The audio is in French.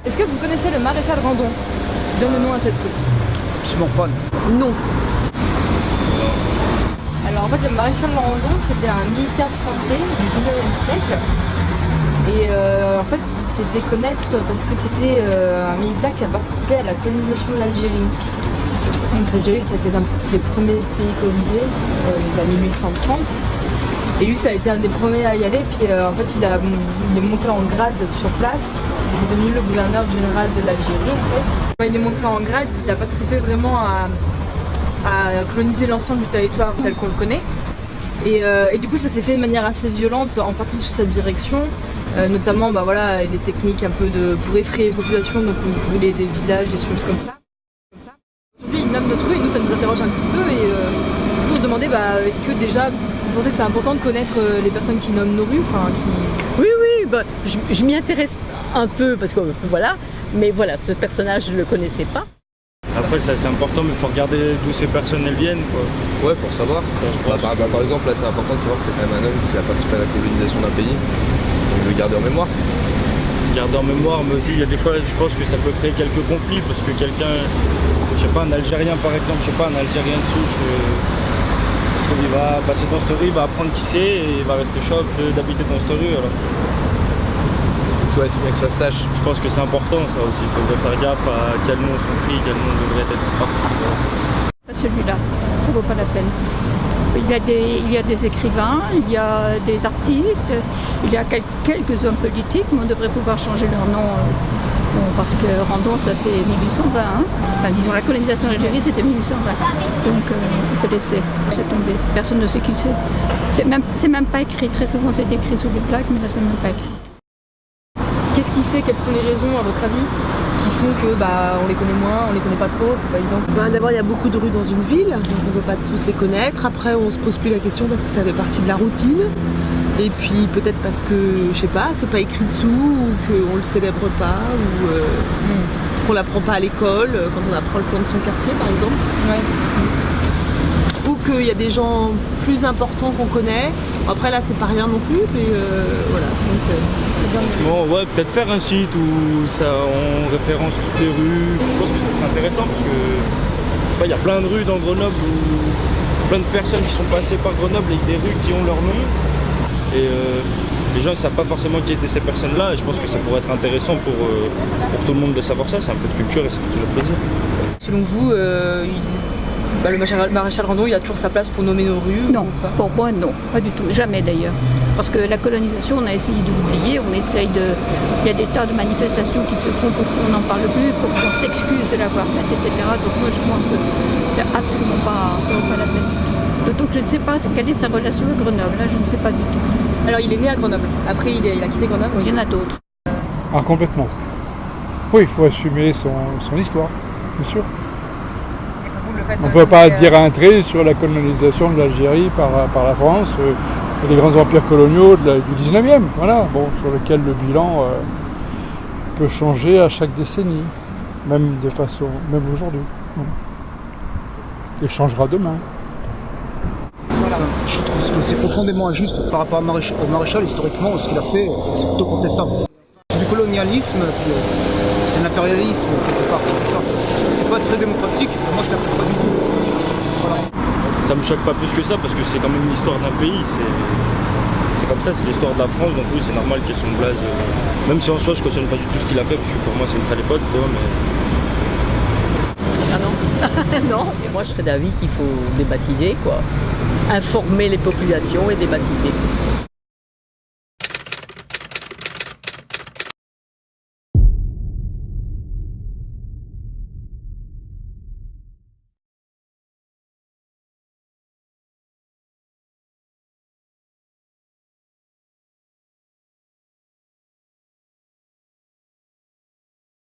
Est-ce que vous connaissez le maréchal Randon qui donne le nom à cette rue? Absolument pas. Non. Alors en fait le maréchal Randon c'était un militaire français du 19e siècle et en fait il s'est fait connaître parce que c'était un militaire qui a participé à la colonisation de l'Algérie. Donc l'Algérie c'était l'un des premiers pays colonisés vers 1830 et lui ça a été un des premiers à y aller puis en fait il est monté en grade sur place et c'est devenu le gouverneur général de l'Algérie en fait. Quand il est monté en grade il a participé vraiment à coloniser l'ensemble du territoire tel qu'on le connaît. Et du coup ça s'est fait de manière assez violente, en partie sous sa direction, notamment bah, voilà, des techniques un peu pour effrayer les populations, donc on brûlait des villages, des choses comme ça. Aujourd'hui il nomme notre rue et nous ça nous interroge un petit peu et du coup on se demandait bah, est-ce que déjà vous pensez que c'est important de connaître les personnes qui nomment nos rues, enfin qui... Oui, bah, je m'y intéresse un peu parce que voilà, mais voilà, ce personnage je ne le connaissais pas. Après ça c'est important mais il faut regarder d'où ces personnes elles viennent quoi. Ouais, pour savoir. Par exemple là c'est important de savoir que c'est quand même un homme qui a participé à la colonisation d'un pays. Donc le garder en mémoire. Garder en mémoire mais aussi il y a des fois je pense que ça peut créer quelques conflits parce que quelqu'un, je sais pas un Algérien par exemple, je sais pas un Algérien de souche, il va passer dans cette rue, il va apprendre qui c'est et il va rester choc d'habiter dans cette rue alors. Ouais, c'est bien que ça se sache. Je pense que c'est important ça aussi, il faudrait faire gaffe à quel nom sont pris, quel nom devrait être parti. Celui-là, ça vaut pas la peine. Il y a des écrivains, il y a des artistes, il y a quelques hommes politiques, mais on devrait pouvoir changer leur nom. Parce que Randon, ça fait 1820. Hein. Enfin, disons, la colonisation de l'Algérie, c'était 1820. Donc, on peut laisser, c'est tombé. Personne ne sait qui c'est. C'est même pas écrit. Très souvent, c'est écrit sous les plaques, mais là, c'est même pas écrit. Qu'est-ce qui fait, quelles sont les raisons à votre avis qui font que bah, on les connaît moins, on les connaît pas trop, c'est pas évident? D'abord il y a beaucoup de rues dans une ville, donc on ne peut pas tous les connaître. Après on se pose plus la question parce que ça fait partie de la routine. Et puis peut-être parce que, je sais pas, c'est pas écrit dessous, ou qu'on le célèbre pas, ou qu'on l'apprend pas à l'école, quand on apprend le plan de son quartier par exemple. Ouais. Ou qu'il y a des gens plus importants qu'on connaît. Après là c'est pas rien non plus, mais voilà. Bon, ouais, peut-être faire un site où ça, on référence toutes les rues. Je pense que ça serait intéressant parce que je sais pas, il y a plein de rues dans Grenoble où plein de personnes qui sont passées par Grenoble et des rues qui ont leur nom. Et les gens ne savent pas forcément qui étaient ces personnes-là et je pense que ça pourrait être intéressant pour tout le monde de savoir ça. C'est un peu de culture et ça fait toujours plaisir. Selon vous, le maréchal Randon, il a toujours sa place pour nommer nos rues? Non, pour moi non, pas du tout, jamais d'ailleurs. Parce que la colonisation, on a essayé de l'oublier, il y a des tas de manifestations qui se font pour qu'on n'en parle plus, pour qu'on s'excuse de l'avoir faite, etc. Donc moi je pense que c'est absolument pas, ça vaut pas la peine du tout. D'autant que je ne sais pas quelle est sa relation à Grenoble, là je ne sais pas du tout. Alors il est né à Grenoble, après il a quitté Grenoble? Il y en a d'autres. Ah, complètement. Oui, il faut assumer son histoire, bien sûr. On ne peut pas dire un trait sur la colonisation de l'Algérie par la France et les grands empires coloniaux du 19e, voilà, bon, sur lequel le bilan peut changer à chaque décennie, même aujourd'hui. Et changera demain. Voilà. Je trouve que c'est profondément injuste par rapport au maréchal, historiquement, ce qu'il a fait, c'est plutôt contestable. C'est du colonialisme, c'est de l'impérialisme quelque part, c'est ça. C'est pas très démocratique, moi je l'approuve pas du tout. Voilà. Ça me choque pas plus que ça parce que c'est quand même l'histoire d'un pays, c'est comme ça, c'est l'histoire de la France, donc oui c'est normal qu'il y ait son blaze. Même si en soi je cautionne pas du tout ce qu'il a fait, parce que pour moi c'est une sale époque quoi, mais... Ah non, non, moi je serais d'avis qu'il faut débaptiser quoi. Informer les populations et débaptiser.